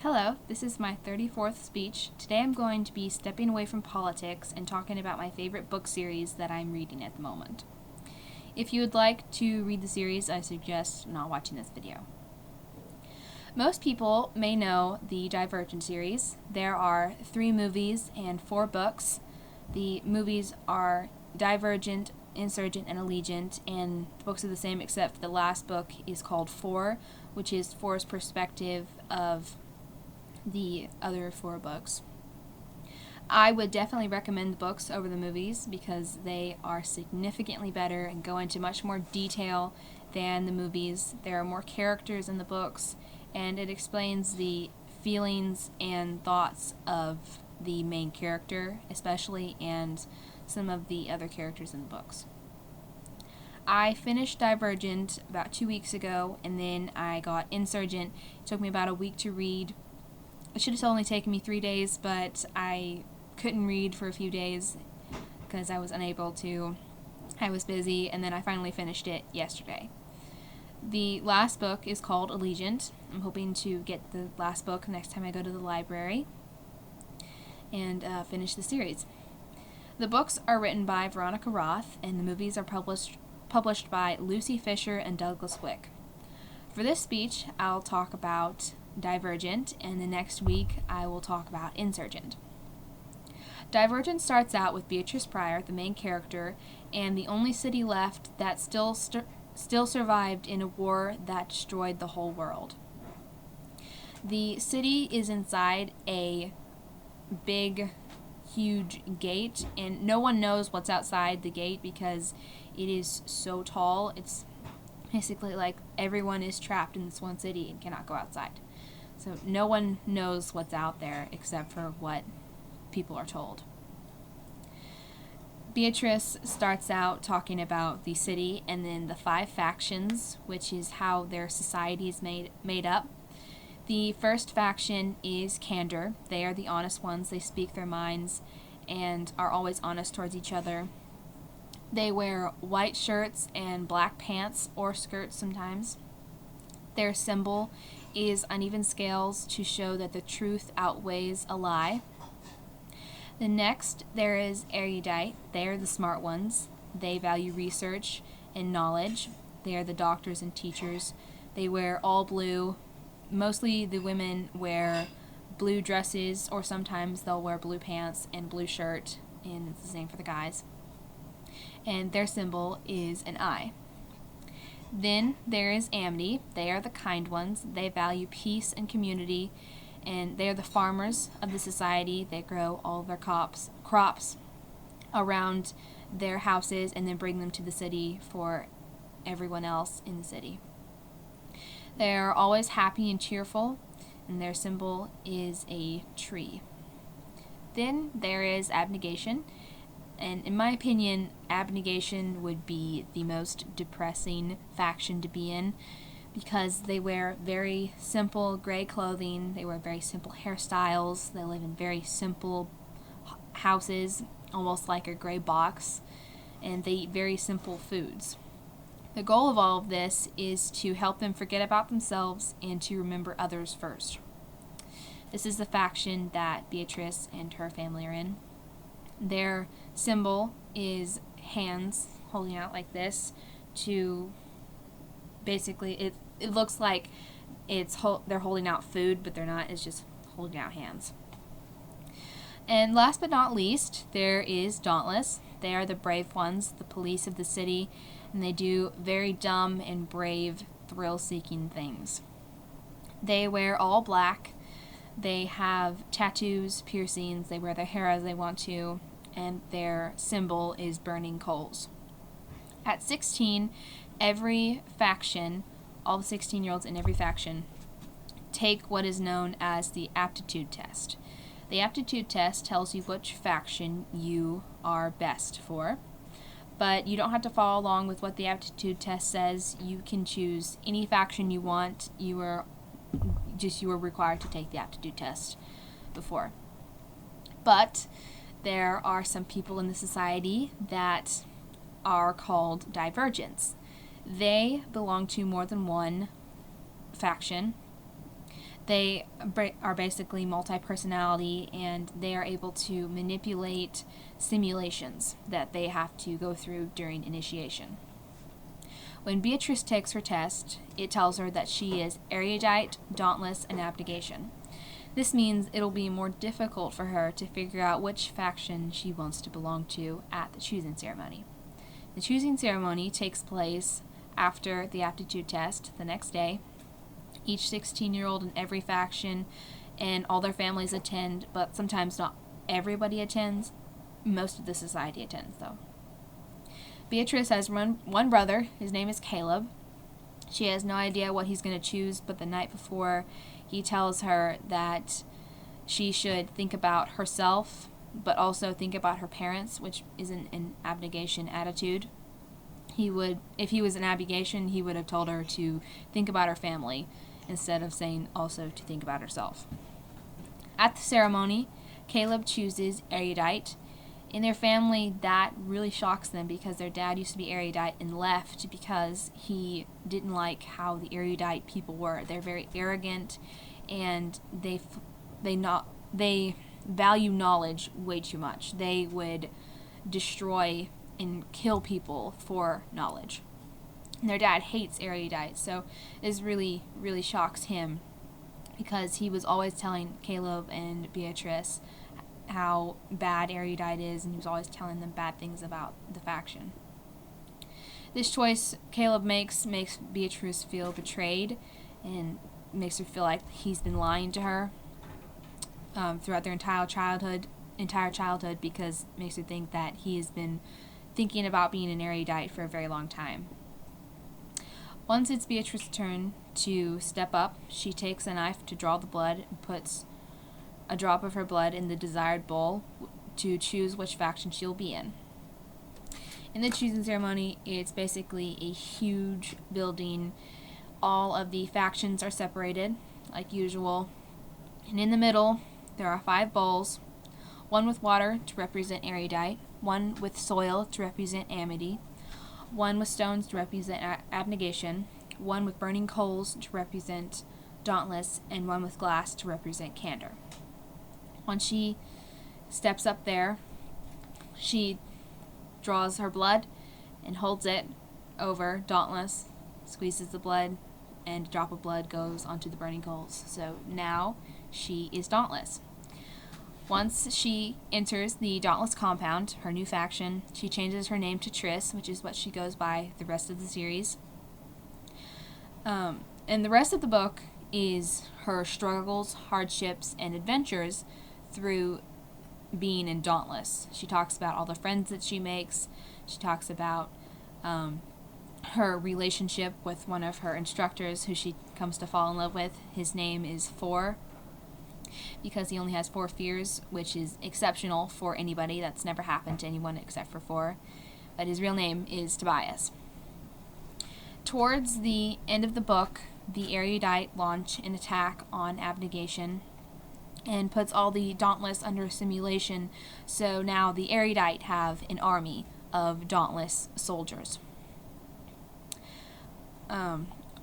Hello, this is my 34th speech. Today I'm going to be stepping away from politics and talking about my favorite book series that I'm reading at the moment. If you would like to read the series, I suggest not watching this video. Most people may know the Divergent series. There are 3 movies and 4 books. The movies are Divergent, Insurgent, and Allegiant, and the books are the same except the last book is called 4, which is 4's perspective of the other 4 books. I would definitely recommend the books over the movies because they are significantly better and go into much more detail than the movies. There are more characters in the books, and it explains the feelings and thoughts of the main character, especially, and some of the other characters in the books. I finished Divergent about 2 weeks ago, and then I got Insurgent. It took me about a week to read. It should have only taken me 3 days, but I couldn't read for a few days because I was unable to. I was busy, and then I finally finished it yesterday. The last book is called Allegiant. I'm hoping to get the last book next time I go to the library and finish the series. The books are written by Veronica Roth, and the movies are published by Lucy Fisher and Douglas Wick. For this speech, I'll talk about Divergent, and the next week I will talk about Insurgent. Divergent starts out with Beatrice Pryor, the main character, and the only city left that still survived in a war that destroyed the whole world. The city is inside a big, huge gate, and no one knows what's outside the gate because it is so tall. It's basically like everyone is trapped in this one city and cannot go outside. So no one knows what's out there except for what people are told. Beatrice starts out talking about the city and then the 5 factions, which is how their society is made up. The first faction is Candor. They are the honest ones. They speak their minds and are always honest towards each other. They wear white shirts and black pants or skirts sometimes. Their symbol is uneven scales to show that the truth outweighs a lie. The next, there is Erudite. They are the smart ones. They value research and knowledge. They are the doctors and teachers. They wear all blue. Mostly the women wear blue dresses, or sometimes they'll wear blue pants and blue shirt, and it's the same for the guys. And their symbol is an eye. Then there is Amity. They are the kind ones. They value peace and community, and they are the farmers of the society. They grow all their crops around their houses and then bring them to the city for everyone else in the city. They are always happy and cheerful, and their symbol is a tree. Then there is Abnegation. And in my opinion, Abnegation would be the most depressing faction to be in because they wear very simple gray clothing, they wear very simple hairstyles, they live in very simple houses, almost like a gray box, and they eat very simple foods. The goal of all of this is to help them forget about themselves and to remember others first. This is the faction that Beatrice and her family are in. Their symbol is hands holding out like this to basically, it looks like they're holding out food, but they're not. It's just holding out hands. And last but not least, there is Dauntless. They are the brave ones, the police of the city, and they do very dumb and brave, thrill-seeking things. They wear all black. They have tattoos, piercings, they wear their hair as they want to, and their symbol is burning coals. At 16, every faction, all the 16-year-olds in every faction, take what is known as the aptitude test. The aptitude test tells you which faction you are best for, but you don't have to follow along with what the aptitude test says. You can choose any faction you want. You were required to take the aptitude test before. But there are some people in the society that are called divergents. They belong to more than one faction. They are basically multi-personality, and they are able to manipulate simulations that they have to go through during initiation. When Beatrice takes her test, it tells her that she is erudite, dauntless, and abnegation. This means it'll be more difficult for her to figure out which faction she wants to belong to at the choosing ceremony. The choosing ceremony takes place after the aptitude test the next day. Each 16-year-old in every faction and all their families attend, but sometimes not everybody attends. Most of the society attends, though. Beatrice has one brother. His name is Caleb. She has no idea what he's going to choose, but the night before, he tells her that she should think about herself, but also think about her parents, which isn't an abnegation attitude. If he was an abnegation, he would have told her to think about her family instead of saying also to think about herself. At the ceremony, Caleb chooses erudite. In their family, that really shocks them because their dad used to be erudite and left because he didn't like how the erudite people were. They're very arrogant, and they value knowledge way too much. They would destroy and kill people for knowledge. And their dad hates erudite, so this really, really shocks him because he was always telling Caleb and Beatrice how bad erudite is, and he was always telling them bad things about the faction. This choice Caleb makes Beatrice feel betrayed and makes her feel like he's been lying to her throughout their entire childhood because it makes her think that he has been thinking about being an erudite for a very long time. Once it's Beatrice's turn to step up, she takes a knife to draw the blood and puts a drop of her blood in the desired bowl to choose which faction she'll be in. In the choosing ceremony, it's basically a huge building. All of the factions are separated, like usual. And in the middle, there are 5 bowls, one with water to represent erudite, one with soil to represent amity, one with stones to represent abnegation, one with burning coals to represent dauntless, and one with glass to represent candor. Once she steps up there, she draws her blood and holds it over dauntless, squeezes the blood, and a drop of blood goes onto the burning coals. So now she is dauntless. Once she enters the Dauntless compound, her new faction, she changes her name to Triss, which is what she goes by the rest of the series. And the rest of the book is her struggles, hardships, and adventures through being in Dauntless. She talks about all the friends that she makes. She talks about her relationship with one of her instructors who she comes to fall in love with. His name is Four, because he only has 4 fears, which is exceptional for anybody. That's never happened to anyone except for 4. But his real name is Tobias. Towards the end of the book, the erudite launch an attack on abnegation and puts all the dauntless under simulation, so now the erudite have an army of dauntless soldiers.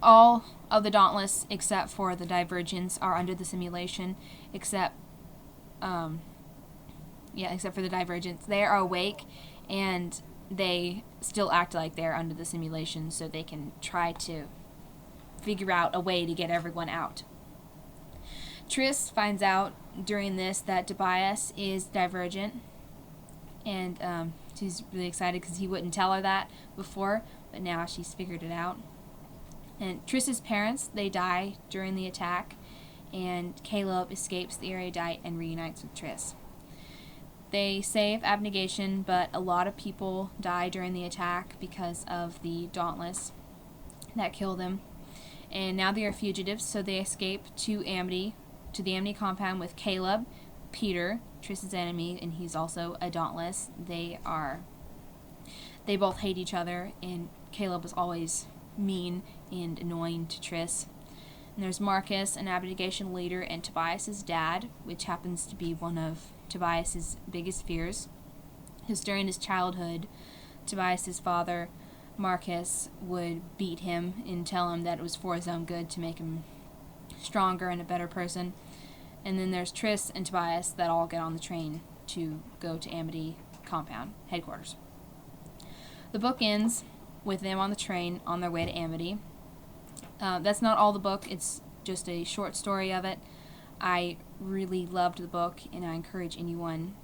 All of the dauntless, except for the Divergents, are under the simulation, except for the Divergents. They are awake, and they still act like they're under the simulation, so they can try to figure out a way to get everyone out. Triss finds out during this that Tobias is Divergent, and she's really excited because he wouldn't tell her that before, but now she's figured it out. And Triss's parents, they die during the attack, and Caleb escapes the erudite and reunites with Triss. They save abnegation, but a lot of people die during the attack because of the dauntless that kill them. And now they are fugitives, so they escape to the Amity compound with Caleb, Peter, Triss's enemy, and he's also a dauntless. They both hate each other, and Caleb is always mean and annoying to Triss. And there's Marcus, an abnegation leader, and Tobias's dad, which happens to be one of Tobias's biggest fears. Because during his childhood, Tobias's father, Marcus, would beat him and tell him that it was for his own good to make him stronger and a better person. And then there's Triss and Tobias that all get on the train to go to Amity compound headquarters. The book ends with them on the train on their way to Amity. That's not all the book. It's just a short story of it. I really loved the book, and I encourage anyone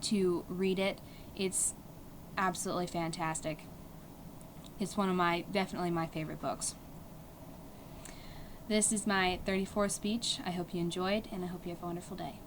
to read it. It's absolutely fantastic. It's definitely my favorite books. This is my 34th speech. I hope you enjoyed, and I hope you have a wonderful day.